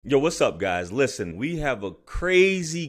Yo, what's up, guys? Listen, we have a crazy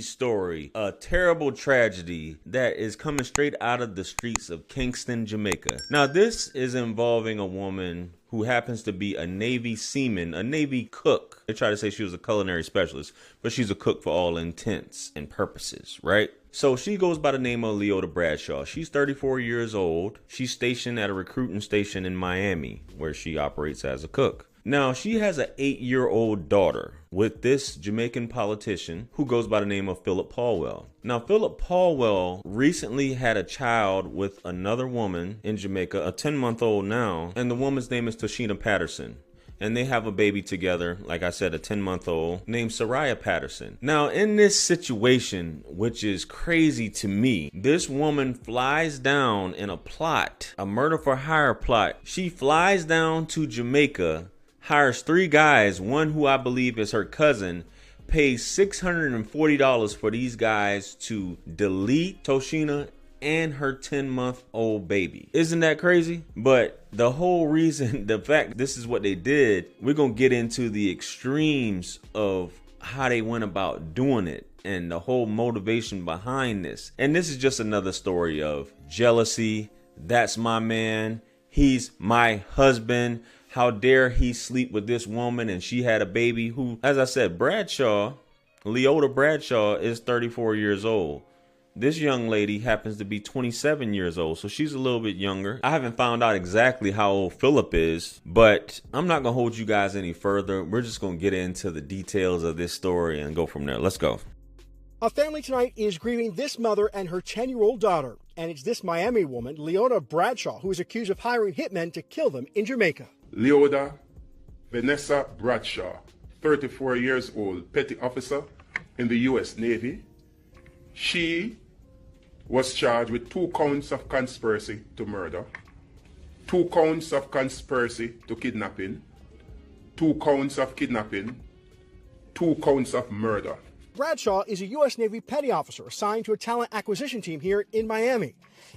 story, a terrible tragedy that is coming straight out of the streets of Kingston, Jamaica. Now, this is involving a woman who happens to be a Navy seaman, a Navy cook. They try to say she was a culinary specialist, but she's a cook for all intents and purposes, right? So she goes by the name of Leoda Bradshaw. She's 34 years old. She's stationed at a recruiting station in Miami, where she operates as a cook. Now, she has an 8-year-old daughter with this Jamaican politician who goes by the name of Phillip Paulwell. Now, Phillip Paulwell recently had a child with another woman in Jamaica, a 10-month-old now, and the woman's name is Toshyna Patterson. And they have a baby together, like I said, a 10-month-old named Sarayah Patterson. Now, in this situation, which is crazy to me, this woman flies down in a plot, a murder for hire plot. She flies down to Jamaica, hires 3 guys, one who I believe is her cousin, pays $640 for these guys to delete Toshyna and her 10-month-old baby. Isn't that crazy? But the whole reason, the fact this is what they did, we're gonna get into the extremes of how they went about doing it and the whole motivation behind this. And this is just another story of jealousy. That's my man. He's my husband. How dare he sleep with this woman and she had a baby who, as I said, Bradshaw, Leoda Bradshaw is 34 years old. This young lady happens to be 27 years old, so she's a little bit younger. I haven't found out exactly how old Phillip is, but I'm not going to hold you guys any further. We're just going to get into the details of this story and go from there. Let's go. A family tonight is grieving this mother and her 10-year-old daughter, and it's this Miami woman, Leoda Bradshaw, who is accused of hiring hitmen to kill them in Jamaica. Leoda Vanessa Bradshaw, 34 years old, petty officer in the U.S. Navy. She was charged with 2 counts of conspiracy to murder, 2 counts of conspiracy to kidnapping, 2 counts of kidnapping, 2 counts of murder. Bradshaw is a U.S. Navy petty officer assigned to a talent acquisition team here in Miami.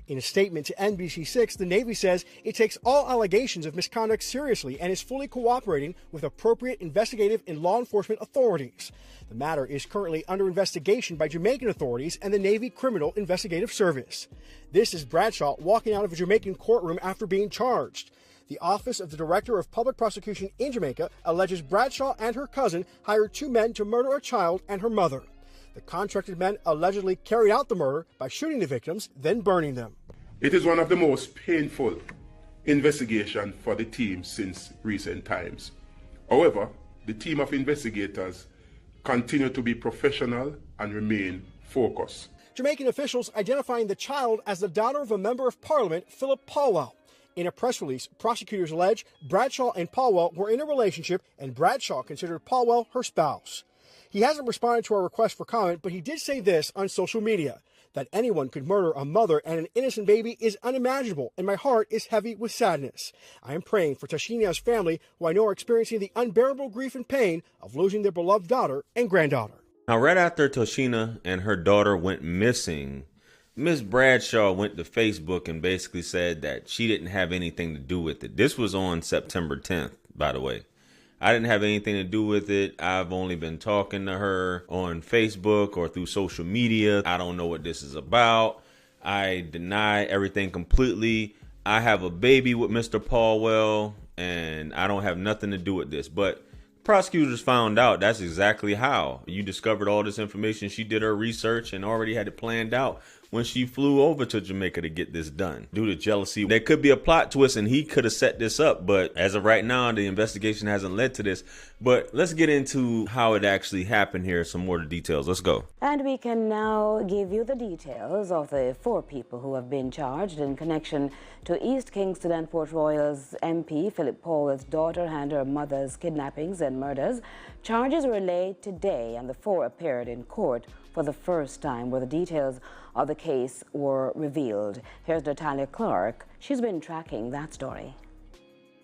In a statement to NBC6, the Navy says it takes all allegations of misconduct seriously and is fully cooperating with appropriate investigative and law enforcement authorities. The matter is currently under investigation by Jamaican authorities and the Navy Criminal Investigative Service. This is Bradshaw walking out of a Jamaican courtroom after being charged. The Office of the Director of Public Prosecution in Jamaica alleges Bradshaw and her cousin hired 2 men to murder a child and her mother. The contracted men allegedly carried out the murder by shooting the victims, then burning them. It is one of the most painful investigations for the team since recent times. However, the team of investigators continue to be professional and remain focused. Jamaican officials identifying the child as the daughter of a member of Parliament, Phillip Paulwell. In a press release, prosecutors allege Bradshaw and Paulwell were in a relationship and Bradshaw considered Paulwell her spouse. He hasn't responded to our request for comment, but he did say this on social media, that anyone could murder a mother and an innocent baby is unimaginable, and my heart is heavy with sadness. I am praying for Toshyna's family, who I know are experiencing the unbearable grief and pain of losing their beloved daughter and granddaughter. Now, right after Toshyna and her daughter went missing, Ms. Bradshaw went to Facebook and basically said that she didn't have anything to do with it. This was on September 10th, by the way. I didn't have anything to do with it. I've only been talking to her on Facebook or through social media. I don't know what this is about. I deny everything completely. I have a baby with Mr. Paulwell, and I don't have nothing to do with this. But prosecutors found out that's exactly how. You discovered all this information. She did her research and already had it planned out when she flew over to Jamaica to get this done. Due to jealousy, there could be a plot twist and he could have set this up, but as of right now, the investigation hasn't led to this. But let's get into how it actually happened here, some more details. Let's go. And we can now give you the details of the 4 people who have been charged in connection to East Kingston and Port Royal's MP Phillip Paulwell's daughter and her mother's kidnappings and murders. Charges were laid today and the 4 appeared in court for the first time, where the details of the case were revealed. Here's Natalia Clark. She's been tracking that story.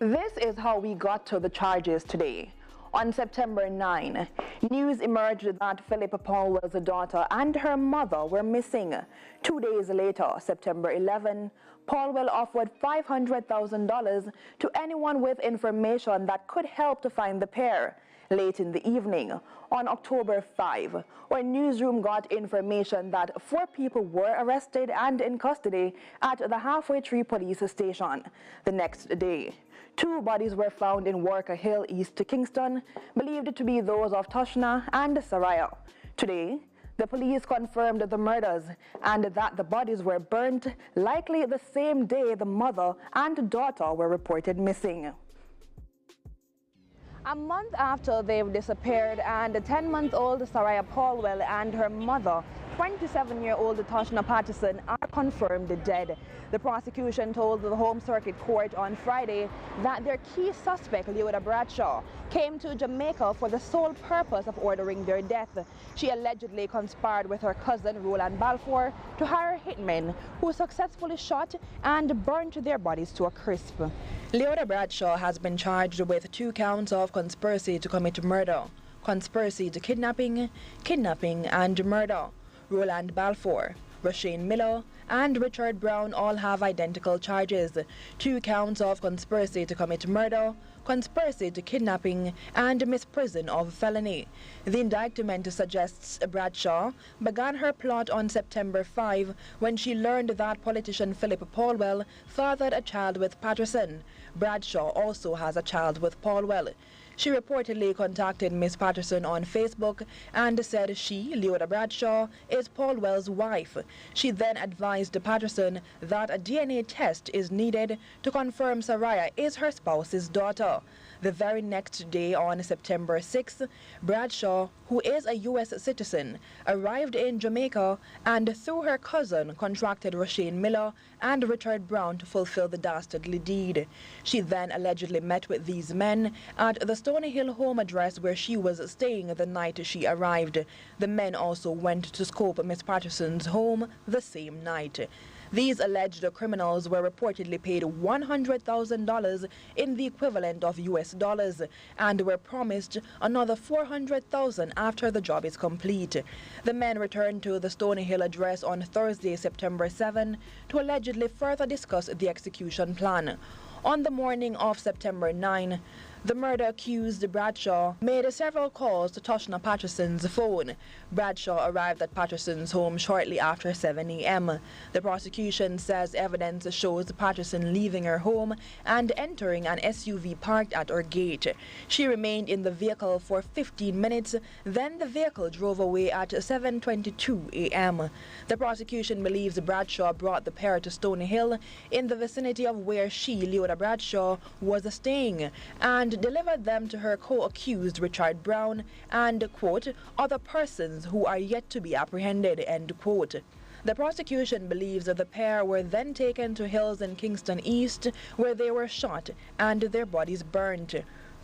This is how we got to the charges today. On September 9, news emerged that Phillip Paulwell's daughter and her mother were missing. 2 days later, September 11, Paulwell offered $500,000 to anyone with information that could help to find the pair. Late in the evening, on October 5, our newsroom got information that 4 people were arrested and in custody at the Halfway Tree police station. The next day, 2 bodies were found in Walker Hill, East Kingston, believed to be those of Toshyna and Sarayah. Today, the police confirmed the murders and that the bodies were burnt, likely the same day the mother and daughter were reported missing. A month after they've disappeared, and 10-month-old Sarayah Paulwell and her mother, 27-year-old Toshyna Patterson, are confirmed dead. The prosecution told the Home Circuit Court on Friday that their key suspect, Leoda Bradshaw, came to Jamaica for the sole purpose of ordering their death. She allegedly conspired with her cousin, Roland Balfour, to hire hitmen who successfully shot and burnt their bodies to a crisp. Leoda Bradshaw has been charged with 2 counts of conspiracy to commit murder, conspiracy to kidnapping and murder. Roland Balfour, Rashane Miller, and Richard Brown all have identical charges: 2 counts of conspiracy to commit murder, conspiracy to kidnapping, and misprision of felony. The indictment suggests Bradshaw began her plot on September 5 when she learned that politician Phillip Paulwell fathered a child with Patterson. Bradshaw also has a child with Paulwell. She reportedly contacted Miss Patterson on Facebook and said she, Leoda Bradshaw, is Paulwell's wife. She then advised Patterson that a DNA test is needed to confirm Sarayah is her spouse's daughter. The very next day, on September 6, Bradshaw, who is a U.S. citizen, arrived in Jamaica and through her cousin contracted Rashane Miller and Richard Brown to fulfill the dastardly deed. She then allegedly met with these men at the Stony Hill home address where she was staying the night she arrived. The men also went to scope Miss Patterson's home the same night. These alleged criminals were reportedly paid $100,000 in the equivalent of US dollars and were promised another $400,000 after the job is complete. The men returned to the Stony Hill address on Thursday, September 7, to allegedly further discuss the execution plan. On the morning of September 9, the murder accused Bradshaw made several calls to Toshyna Patterson's phone. Bradshaw arrived at Patterson's home shortly after 7 a.m. The prosecution says evidence shows Patterson leaving her home and entering an SUV parked at her gate. She remained in the vehicle for 15 minutes, then the vehicle drove away at 7:22 a.m. The prosecution believes Bradshaw brought the pair to Stony Hill in the vicinity of where she, Leoda Bradshaw, was staying, and delivered them to her co-accused Richard Brown and, quote, other persons who are yet to be apprehended, end quote. The prosecution believes that the pair were then taken to Hills in Kingston East, where they were shot and their bodies burnt.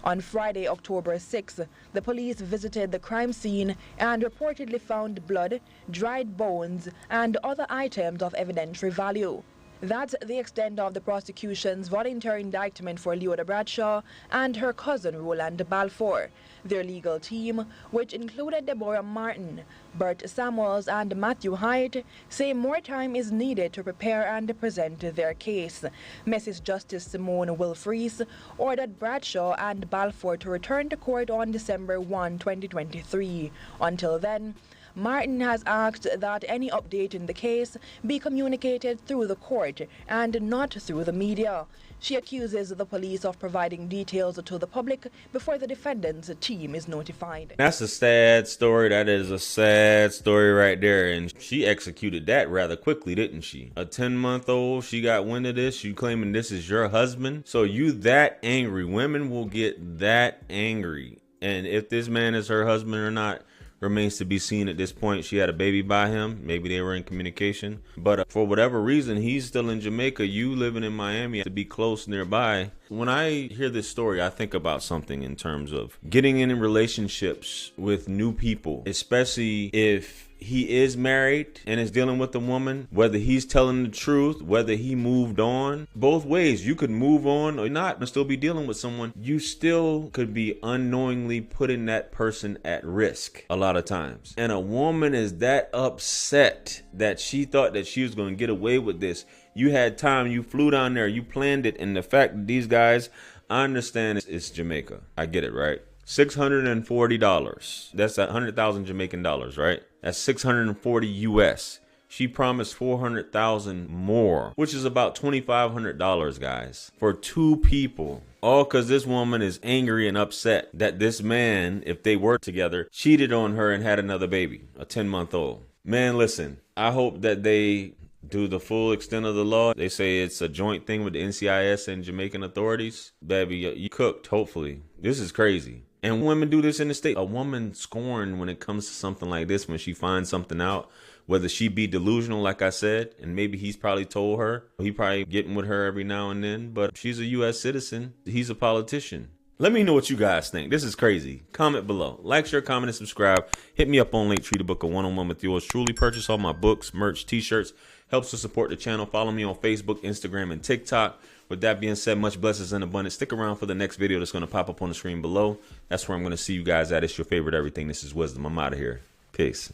On Friday, October 6, the police visited the crime scene and reportedly found blood, dried bones, and other items of evidentiary value. That's the extent of the prosecution's voluntary indictment for Leoda Bradshaw and her cousin Roland Balfour. Their legal team, which included Deborah Martin, Bert Samuels, and Matthew Hyatt, say more time is needed to prepare and present their case. Mrs. Justice Simone Wilfreeze ordered Bradshaw and Balfour to return to court on December 1, 2023. Until then, Martin has asked that any update in the case be communicated through the court and not through the media. She accuses the police of providing details to the public before the defendant's team is notified. That's a sad story. That is a sad story right there. And she executed that rather quickly, didn't she? A 10-month-old, she got wind of this. You claiming this is your husband? So you that angry. Women will get that angry. And if this man is her husband or not remains to be seen at this point. She had a baby by him. Maybe they were in communication. But for whatever reason, he's still in Jamaica. You living in Miami, to be close nearby. When I hear this story, I think about something in terms of getting in relationships with new people, especially if he is married and is dealing with a woman, whether he's telling the truth, whether he moved on. Both ways, you could move on or not and still be dealing with someone. You still could be unknowingly putting that person at risk a lot of times. And a woman is that upset that she thought that she was going to get away with this. You had time. You flew down there. You planned it. And the fact that these guys, I understand it's Jamaica. I get it, right? $640. That's 100,000 Jamaican dollars, right? That's 640 US. She promised 400,000 more, which is about $2,500, guys, for 2 people. All because this woman is angry and upset that this man, if they were together, cheated on her and had another baby, a 10-month-old. Man, listen, I hope that they do the full extent of the law. They say it's a joint thing with the NCIS and Jamaican authorities. Baby, you cooked, hopefully. This is crazy. And women do this in the state. A woman scorned when it comes to something like this, when she finds something out, whether she be delusional, like I said, and maybe he's probably told her, he probably getting with her every now and then, but she's a U.S. citizen. He's a politician. Let me know what you guys think. This is crazy. Comment below. Like, share, comment, and subscribe. Hit me up on Linktree to book a one-on-one with yours truly. Purchase all my books, merch, t-shirts. Helps to support the channel. Follow me on Facebook, Instagram, and TikTok. With that being said, much blessings and abundance. Stick around for the next video that's going to pop up on the screen below. That's where I'm going to see you guys at. It's your favorite everything. This is Wisdom. I'm out of here. Peace.